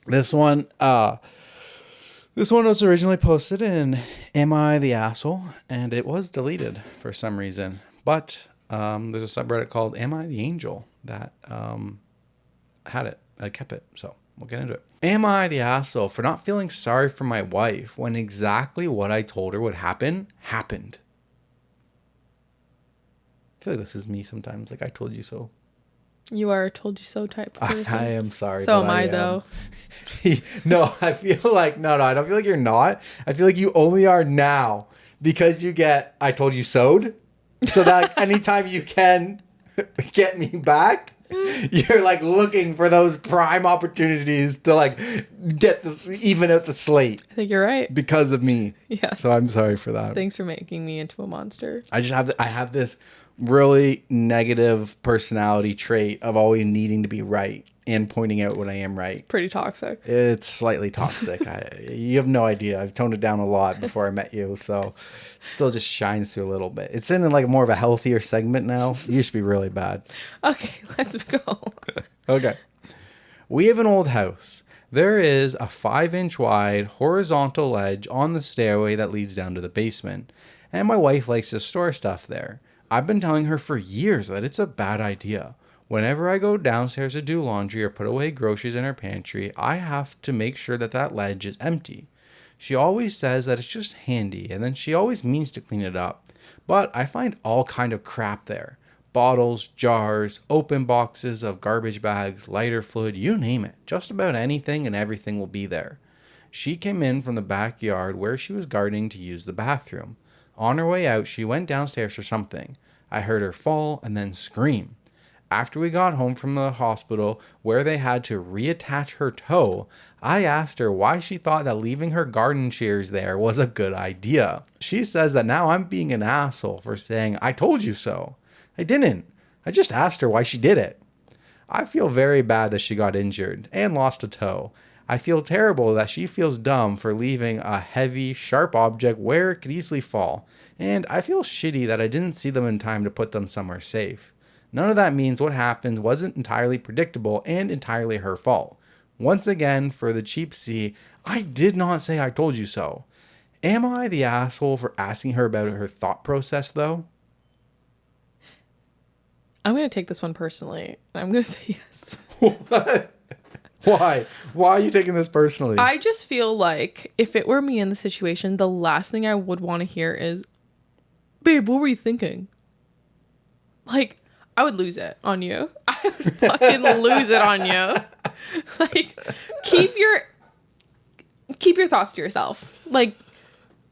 This one was originally posted in Am I the Asshole? And it was deleted for some reason. But there's a subreddit called Am I the Angel that had it. I kept it. So we'll get into it. Am I the asshole for not feeling sorry for my wife when exactly what I told her would happen happened? I feel like this is me sometimes. Like, I told you so. You are a told you so type of person. I am sorry. So am I, though. No, I feel like, no, I don't feel like you're not. I feel like you only are now because you get, I told you so'd. So that anytime you can get me back, you're like looking for those prime opportunities to like get this, even out the slate. I think you're right. Because of me. Yeah. So I'm sorry for that. Thanks for making me into a monster. I have this really negative personality trait of always needing to be right and pointing out when I am right. Pretty toxic. It's slightly toxic. You have no idea. I've toned it down a lot before I met you, so still just shines through a little bit. It's in like more of a healthier segment now. It used to be really bad. Okay, let's go. Okay. We have an old house. There is a 5-inch wide horizontal ledge on the stairway that leads down to the basement, and my wife likes to store stuff there. I've been telling her for years that it's a bad idea. Whenever I go downstairs to do laundry or put away groceries in her pantry, I have to make sure that that ledge is empty. She always says that it's just handy, and then she always means to clean it up. But I find all kind of crap there. Bottles, jars, open boxes of garbage bags, lighter fluid, you name it. Just about anything and everything will be there. She came in from the backyard where she was gardening to use the bathroom. On her way out, she went downstairs for something. I heard her fall and then scream. After we got home from the hospital, where they had to reattach her toe, I asked her why she thought that leaving her garden shears there was a good idea. She says that now I'm being an asshole for saying, I told you so. I didn't. I just asked her why she did it. I feel very bad that she got injured and lost a toe. I feel terrible that she feels dumb for leaving a heavy, sharp object where it could easily fall. And I feel shitty that I didn't see them in time to put them somewhere safe. None of that means what happened wasn't entirely predictable and entirely her fault. Once again, for the cheap C, I did not say I told you so. Am I the asshole for asking her about her thought process, though? I'm going to take this one personally. I'm going to say yes. What? Why? Why are you taking this personally? I just feel like if it were me in the situation, the last thing I would want to hear is, babe, what were you thinking? Like, I would lose it on you. I would fucking lose it on you. Like, keep your thoughts to yourself. Like,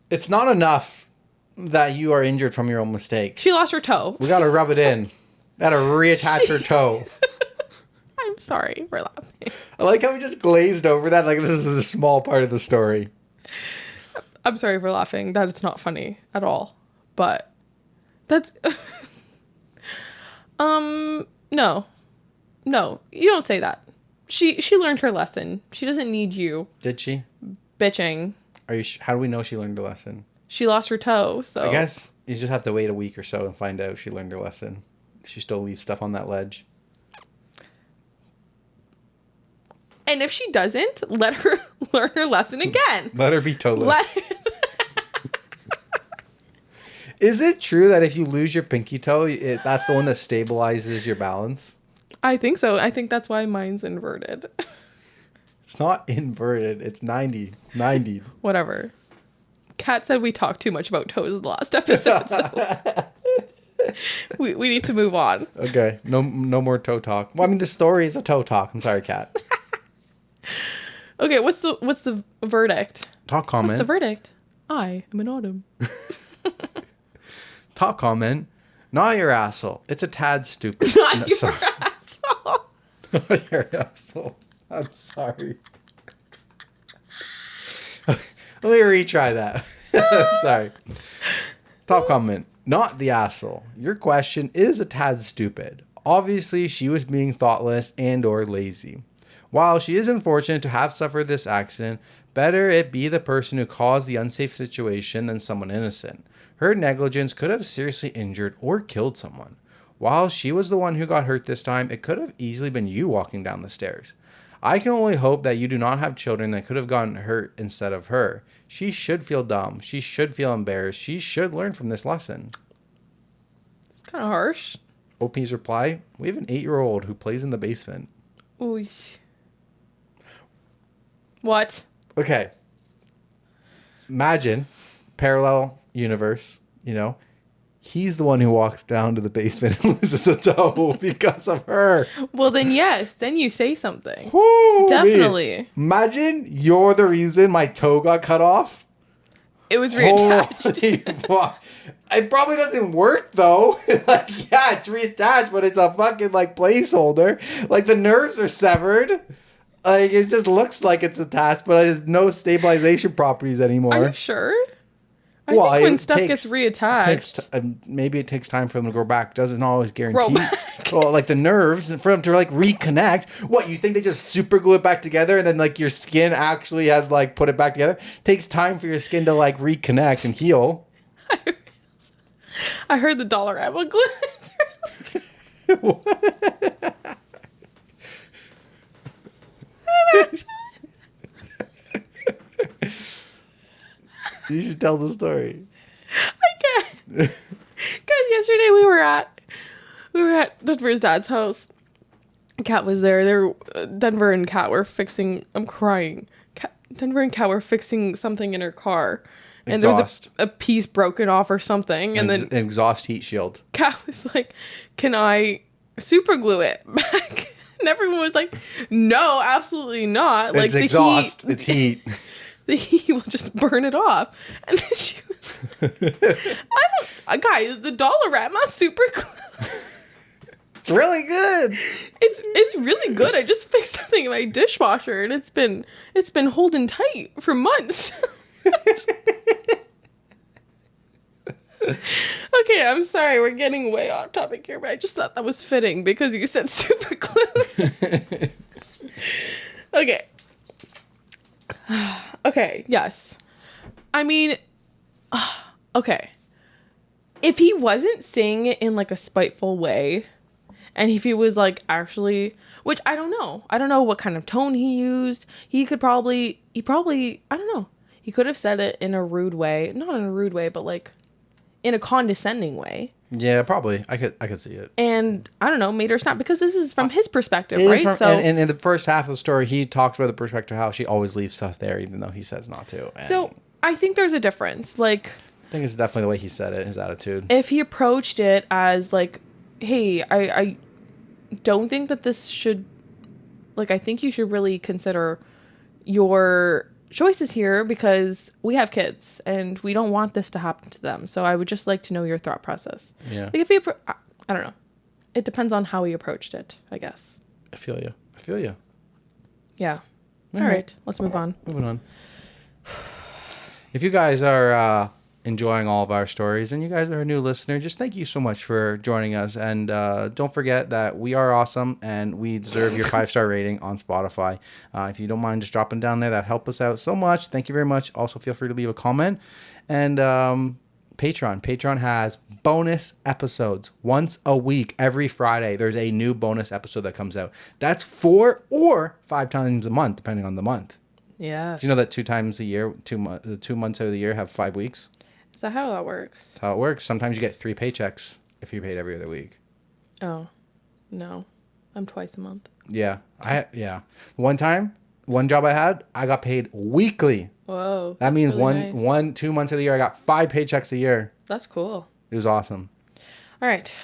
it's not enough that you are injured from your own mistake. She lost her toe. We gotta rub it in. Gotta reattach her toe. I'm sorry for laughing. I like how we just glazed over that like this is a small part of the story. I'm sorry for laughing. That it's not funny at all. But that's no, you don't say that. She learned her lesson. She doesn't need you. Did she? Bitching. Are you? How do we know she learned her lesson? She lost her toe, so I guess you just have to wait a week or so and find out if she learned her lesson. She still leaves stuff on that ledge. And if she doesn't, let her learn her lesson again. Let her be toeless. Is it true that if you lose your pinky toe, that's the one that stabilizes your balance? I think so. I think that's why mine's inverted. It's not inverted. It's 90. Whatever. Kat said we talked too much about toes in the last episode, so we need to move on. Okay. No more toe talk. Well, I mean, the story is a toe talk. I'm sorry, Kat. Okay, what's the verdict? Top comment. What's the verdict? I am an autumn. Top comment. Not your asshole. It's a tad stupid. Not your asshole. Not your asshole. I'm sorry. Let me retry that. Sorry. Top comment. Not the asshole. Your question is a tad stupid. Obviously, she was being thoughtless and or lazy. While she is unfortunate to have suffered this accident, better it be the person who caused the unsafe situation than someone innocent. Her negligence could have seriously injured or killed someone. While she was the one who got hurt this time, it could have easily been you walking down the stairs. I can only hope that you do not have children that could have gotten hurt instead of her. She should feel dumb. She should feel embarrassed. She should learn from this lesson. It's kind of harsh. OP's reply, we have an 8-year-old who plays in the basement. Ooh. What? Okay. Imagine, parallel universe, you know. He's the one who walks down to the basement and loses a toe because of her. Well, then yes. Then you say something. Woo, Definitely. man. Imagine you're the reason my toe got cut off. It was reattached. Holy it probably doesn't work though. Like, yeah, it's reattached, but it's a fucking like placeholder. Like the nerves are severed. Like it just looks like it's attached, but it has no stabilization properties anymore. Are you sure? I think when stuff gets reattached, maybe it takes time for them to grow back. Doesn't always guarantee. Grow back. Well, like the nerves, and for them to like reconnect. What, you think they just super glue it back together, and then like your skin actually has like put it back together? It takes time for your skin to like reconnect and heal. I heard the Dollarama glue. You should tell the story. I can't. Because yesterday we were at Denver's dad's house. Kat was there. Denver and Kat were fixing. I'm crying. Denver and Kat were fixing something in her car, and there was a piece broken off or something. And then an exhaust heat shield. Kat was like, "Can I super glue it back?" And everyone was like, "No, absolutely not. Like it's exhaust. It's heat." The heat will just burn it off. And then she was guys, the Dollarama super glue. It's really good. It's really good. I just fixed something in my dishwasher and it's been holding tight for months. Okay, I'm sorry, we're getting way off topic here, but I just thought that was fitting because you said super glue. Okay. Okay, yes. I mean, okay. If he wasn't saying it in like a spiteful way, and if he was like actually, which I don't know. I don't know what kind of tone he used. He probably, I don't know. He could have said it in a rude way. Not in a rude way, but like in a condescending way. Yeah, probably. I could see it. And I don't know, made her snap because this is from his perspective, right? And in the first half of the story, he talks about the perspective of how she always leaves stuff there, even though he says not to. And so I think there's a difference. Like, I think it's definitely the way he said it, his attitude. If he approached it as like, "Hey, I don't think that this should, like, I think you should really consider your choices here because we have kids and we don't want this to happen to them. So I would just like to know your thought process." Yeah. Like if he, I don't know. It depends on how he approached it, I guess. I feel you. Yeah. All right. Let's move on. Moving on. If you guys are enjoying all of our stories and you guys are a new listener, just thank you so much for joining us. And don't forget that we are awesome and we deserve your 5-star rating on Spotify. If you don't mind just dropping down there, that help us out so much. Thank you very much. Also, feel free to leave a comment. And Patreon has bonus episodes once a week. Every Friday, there's a new bonus episode that comes out. That's 4 or 5 times a month, depending on the month. Yeah. Do you know that 2 times a year, 2 months out of the year have 5 weeks? Is that how that works? That's how it works. Sometimes you get 3 paychecks if you paid every other week. Oh, no. I'm twice a month. Yeah. One job I had, I got paid weekly. Whoa. That means really nice. 2 months of the year, I got 5 paychecks a year. That's cool. It was awesome. All right.